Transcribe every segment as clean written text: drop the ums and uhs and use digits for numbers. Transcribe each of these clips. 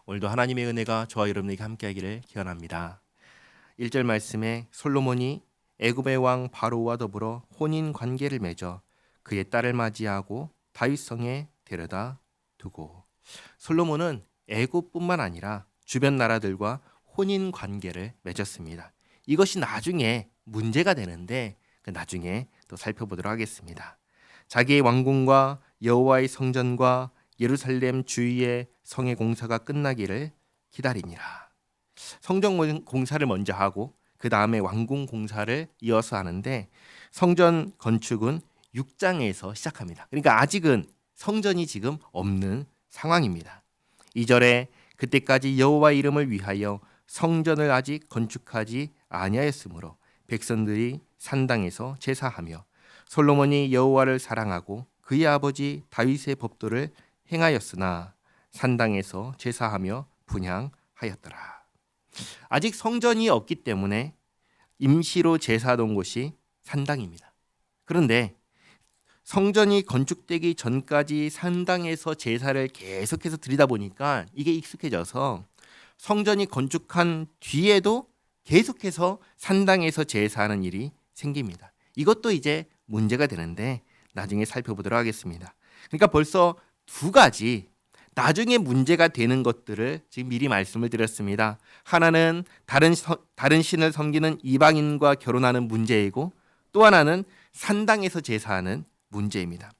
오늘도 하나님의 은혜가 저와 여러분에게 함께하기를 기원합니다. 1절 말씀에 솔로몬이 애굽의 왕 바로와 더불어 혼인 관계를 맺어 그의 딸을 맞이하고 다윗성에 데려다 두고, 솔로몬은 애굽뿐만 아니라 주변 나라들과 혼인 관계를 맺었습니다. 이것이 나중에 문제가 되는데 나중에 또 살펴보도록 하겠습니다. 자기의 왕궁과 여호와의 성전과 예루살렘 주위의 성의 공사가 끝나기를 기다리니라. 성전 공사를 먼저 하고 그 다음에 왕궁 공사를 이어서 하는데, 성전 건축은 6장에서 시작합니다. 그러니까 아직은 성전이 지금 없는 상황입니다. 2절에 그때까지 여호와의 이름을 위하여 성전을 아직 건축하지 아니하였으므로 백성들이 산당에서 제사하며 솔로몬이 여호와를 사랑하고 그의 아버지 다윗의 법도를 행하였으나 산당에서 제사하며 분향하였더라. 아직 성전이 없기 때문에 임시로 제사하던 곳이 산당입니다. 그런데 성전이 건축되기 전까지 산당에서 제사를 계속해서 드리다 보니까 이게 익숙해져서 성전이 건축한 뒤에도 계속해서 산당에서 제사하는 일이 생깁니다. 이것도 이제 문제가 되는데 나중에 살펴보도록 하겠습니다. 그러니까 벌써 두 가지 나중에 문제가 되는 것들을 지금 미리 말씀을 드렸습니다. 하나는 다른 신을 섬기는 이방인과 결혼하는 문제이고, 또 하나는 산당에서 제사하는 문제입니다.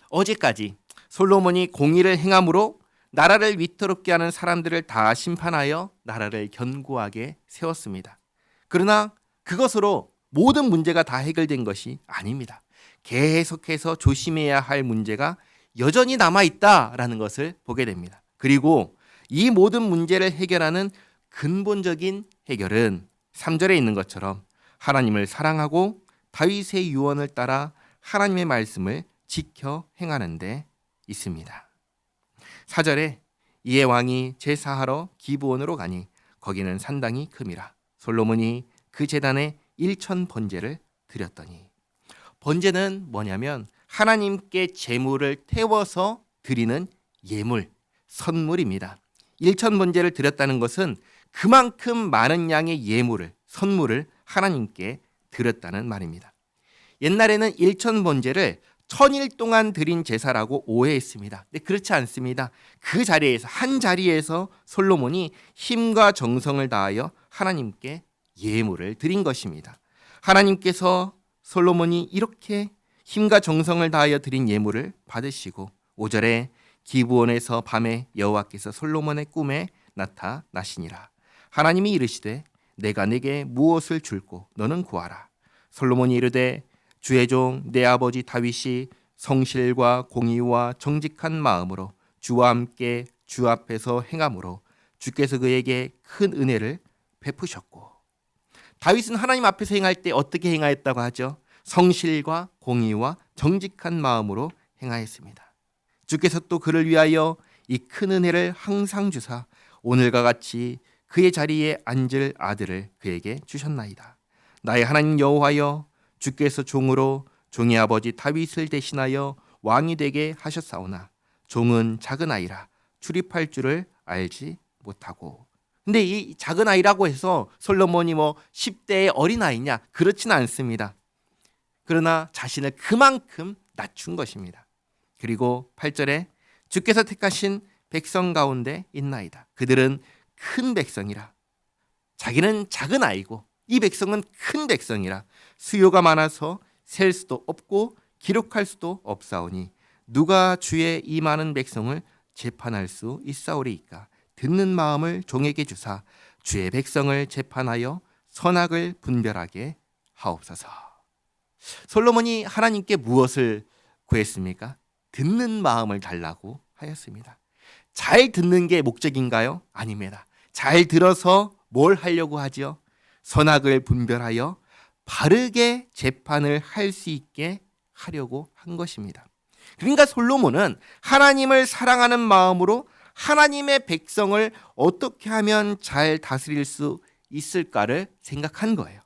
어제까지 솔로몬이 공의를 행함으로 나라를 위태롭게 하는 사람들을 다 심판하여 나라를 견고하게 세웠습니다. 그러나 그것으로 모든 문제가 다 해결된 것이 아닙니다. 계속해서 조심해야 할 문제가 여전히 남아있다라는 것을 보게 됩니다. 그리고 이 모든 문제를 해결하는 근본적인 해결은 3절에 있는 것처럼 하나님을 사랑하고 다윗의 유언을 따라 하나님의 말씀을 지켜 행하는 데 있습니다. 4절에 이에 왕이 제사하러 기브온으로 가니 거기는 산당이 큼이라. 솔로몬이 그 제단에 1천 번제를 드렸더니, 번제는 뭐냐면 하나님께 제물을 태워서 드리는 예물, 선물입니다. 1천 번제를 드렸다는 것은 그만큼 많은 양의 예물을, 선물을 하나님께 드렸다는 말입니다. 옛날에는 1천 번제를 천일 동안 드린 제사라고 오해했습니다. 근데 그렇지 않습니다. 그 자리에서, 한 자리에서 솔로몬이 힘과 정성을 다하여 하나님께 예물을 드린 것입니다. 하나님께서 솔로몬이 이렇게 힘과 정성을 다하여 드린 예물을 받으시고, 5절에 기브온에서 밤에 여호와께서 솔로몬의 꿈에 나타나시니라. 하나님이 이르시되 내가 네게 무엇을 줄고 너는 구하라. 솔로몬이 이르되 주의 종 내 아버지 다윗이 성실과 공의와 정직한 마음으로 주와 함께 주 앞에서 행함으로 주께서 그에게 큰 은혜를 베푸셨고, 다윗은 하나님 앞에서 행할 때 어떻게 행하였다고 하죠? 성실과 공의와 정직한 마음으로 행하였습니다. 주께서 또 그를 위하여 이 큰 은혜를 항상 주사 오늘과 같이 그의 자리에 앉을 아들을 그에게 주셨나이다. 나의 하나님 여호와여, 주께서 종으로 종의 아버지 다윗을 대신하여 왕이 되게 하셨사오나 종은 작은 아이라 출입할 줄을 알지 못하고. 근데 이 작은 아이라고 해서 솔로몬이 10대의 어린아이냐? 그렇지는 않습니다. 그러나 자신을 그만큼 낮춘 것입니다. 그리고 8절에 주께서 택하신 백성 가운데 있나이다. 그들은 큰 백성이라. 자기는 작은 아이고 이 백성은 큰 백성이라. 수요가 많아서 셀 수도 없고 기록할 수도 없사오니 누가 주의 이 많은 백성을 재판할 수 있사오리이까. 듣는 마음을 종에게 주사 주의 백성을 재판하여 선악을 분별하게 하옵소서. 솔로몬이 하나님께 무엇을 구했습니까? 듣는 마음을 달라고 하였습니다. 잘 듣는 게 목적인가요? 아닙니다. 잘 들어서 뭘 하려고 하죠? 선악을 분별하여 바르게 재판을 할 수 있게 하려고 한 것입니다. 그러니까 솔로몬은 하나님을 사랑하는 마음으로 하나님의 백성을 어떻게 하면 잘 다스릴 수 있을까를 생각한 거예요.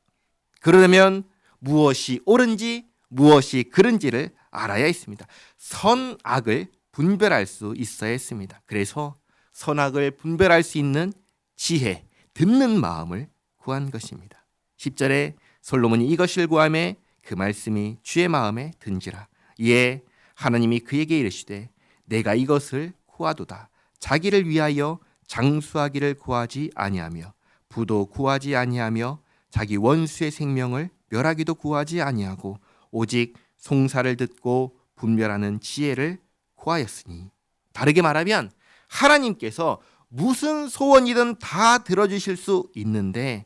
그러려면 무엇이 옳은지 무엇이 그른지를 알아야 했습니다. 선악을 분별할 수 있어야 했습니다. 그래서 선악을 분별할 수 있는 지혜, 듣는 마음을 구한 것입니다. 10절에 솔로몬이 이것을 구하매 그 말씀이 주의 마음에 든지라. 이에 하나님이 그에게 이르시되 내가 이것을 구하도다. 자기를 위하여 장수하기를 구하지 아니하며 부도 구하지 아니하며 자기 원수의 생명을 멸하기도 구하지 아니하고 오직 송사를 듣고 분별하는 지혜를 구하였으니. 다르게 말하면 하나님께서 무슨 소원이든 다 들어주실 수 있는데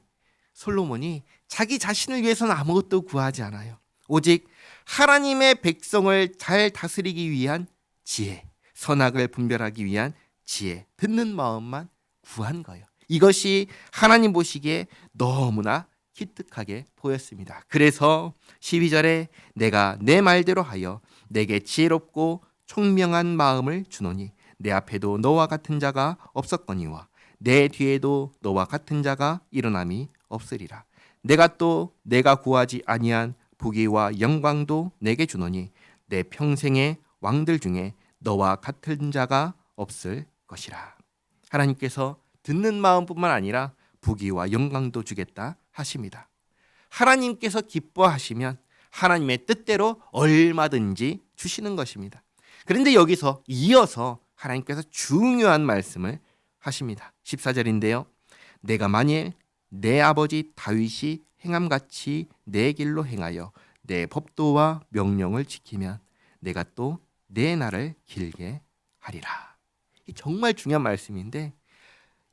솔로몬이 자기 자신을 위해서는 아무것도 구하지 않아요. 오직 하나님의 백성을 잘 다스리기 위한 지혜, 선악을 분별하기 위한 지혜, 듣는 마음만 구한 거예요. 이것이 하나님 보시기에 너무나 기특하게 보였습니다. 그래서 12절에 내가 내 말대로 하여 내게 지혜롭고 총명한 마음을 주노니 내 앞에도 너와 같은 자가 없었거니와 내 뒤에도 너와 같은 자가 일어남이 없으리라. 내가 또 내가 구하지 아니한 부귀와 영광도 내게 주노니 내 평생의 왕들 중에 너와 같은 자가 없을 것이라. 하나님께서 듣는 마음뿐만 아니라 부귀와 영광도 주겠다 하십니다. 하나님께서 기뻐하시면 하나님의 뜻대로 얼마든지 주시는 것입니다. 그런데 여기서 이어서 하나님께서 중요한 말씀을 하십니다. 14절인데요. 내가 만일 내 아버지 다윗이 행함같이 내 길로 행하여 내 법도와 명령을 지키면 내가 또 내 날을 길게 하리라. 정말 중요한 말씀인데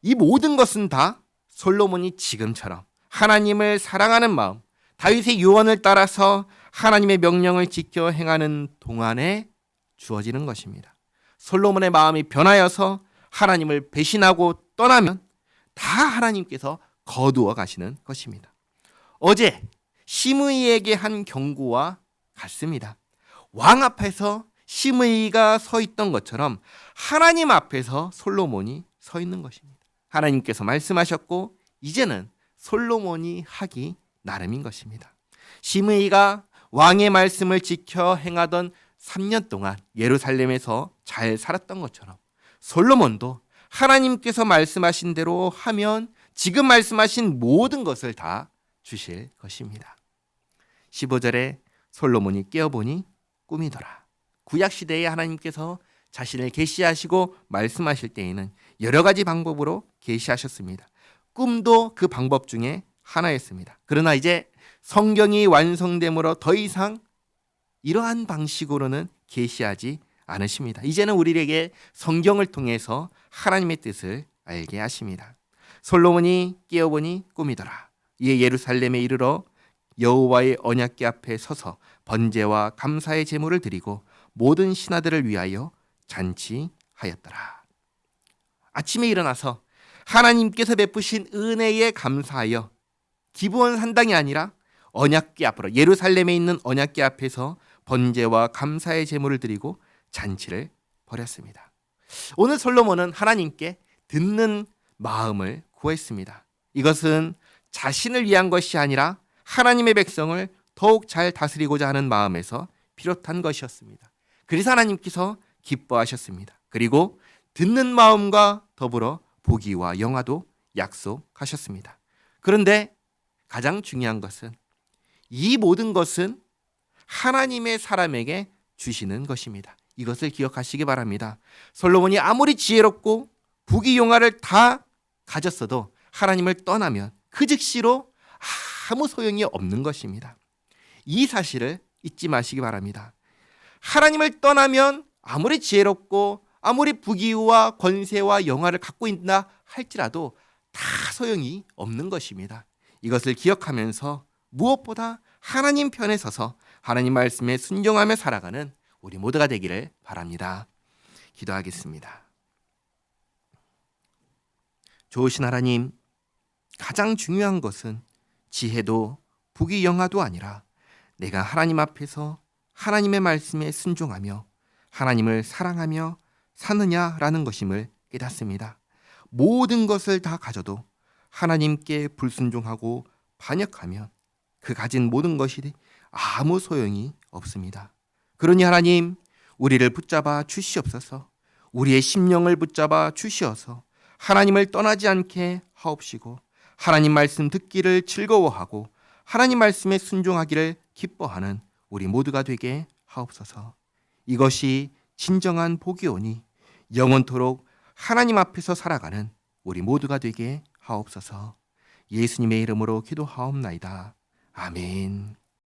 이 모든 것은 다 솔로몬이 지금처럼 하나님을 사랑하는 마음, 다윗의 유언을 따라서 하나님의 명령을 지켜 행하는 동안에 주어지는 것입니다. 솔로몬의 마음이 변하여서 하나님을 배신하고 떠나면 다 하나님께서 거두어 가시는 것입니다. 어제 시므이에게 한 경고와 같습니다. 왕 앞에서 시므이가 서 있던 것처럼 하나님 앞에서 솔로몬이 서 있는 것입니다. 하나님께서 말씀하셨고 이제는 솔로몬이 하기 나름인 것입니다. 시므이가 왕의 말씀을 지켜 행하던 3년 동안 예루살렘에서 잘 살았던 것처럼 솔로몬도 하나님께서 말씀하신 대로 하면 지금 말씀하신 모든 것을 다 주실 것입니다. 15절에 솔로몬이 깨어보니 꿈이더라. 구약시대에 하나님께서 자신을 계시하시고 말씀하실 때에는 여러 가지 방법으로 계시하셨습니다. 꿈도 그 방법 중에 하나였습니다. 그러나 이제 성경이 완성됨으로 더 이상 이러한 방식으로는 계시하지 않으십니다. 이제는 우리에게 성경을 통해서 하나님의 뜻을 알게 하십니다. 솔로몬이 깨어보니 꿈이더라. 이에 예루살렘에 이르러 여호와의 언약궤 앞에 서서 번제와 감사의 제물을 드리고 모든 신하들을 위하여 잔치하였더라. 아침에 일어나서 하나님께서 베푸신 은혜에 감사하여 기브온 산당이 아니라 언약궤 앞으로 예루살렘에 있는 언약궤 앞에서 번제와 감사의 제물을 드리고 잔치를 벌였습니다. 오늘 솔로몬은 하나님께 듣는 마음을 구했습니다. 이것은 자신을 위한 것이 아니라 하나님의 백성을 더욱 잘 다스리고자 하는 마음에서 비롯한 것이었습니다. 그래서 하나님께서 기뻐하셨습니다. 그리고 듣는 마음과 더불어 부귀와 영화도 약속하셨습니다. 그런데 가장 중요한 것은 이 모든 것은 하나님의 사람에게 주시는 것입니다. 이것을 기억하시기 바랍니다. 솔로몬이 아무리 지혜롭고 부귀 영화를 다 가졌어도 하나님을 떠나면 그 즉시로 아무 소용이 없는 것입니다. 이 사실을 잊지 마시기 바랍니다. 하나님을 떠나면 아무리 지혜롭고 아무리 부귀와 권세와 영화를 갖고 있다 할지라도 다 소용이 없는 것입니다. 이것을 기억하면서 무엇보다 하나님 편에 서서 하나님 말씀에 순종하며 살아가는 우리 모두가 되기를 바랍니다. 기도하겠습니다. 좋으신 하나님, 가장 중요한 것은 지혜도 부귀 영화도 아니라 내가 하나님 앞에서 하나님의 말씀에 순종하며 하나님을 사랑하며 사느냐라는 것임을 깨닫습니다. 모든 것을 다 가져도 하나님께 불순종하고 반역하면 그 가진 모든 것이 아무 소용이 없습니다. 그러니 하나님, 우리를 붙잡아 주시옵소서. 우리의 심령을 붙잡아 주시어서 하나님을 떠나지 않게 하옵시고 하나님 말씀 듣기를 즐거워하고 하나님 말씀에 순종하기를 기뻐하는 우리 모두가 되게 하옵소서. 이것이 진정한 복이오니 영원토록 하나님 앞에서 살아가는 우리 모두가 되게 하옵소서. 예수님의 이름으로 기도하옵나이다. 아멘.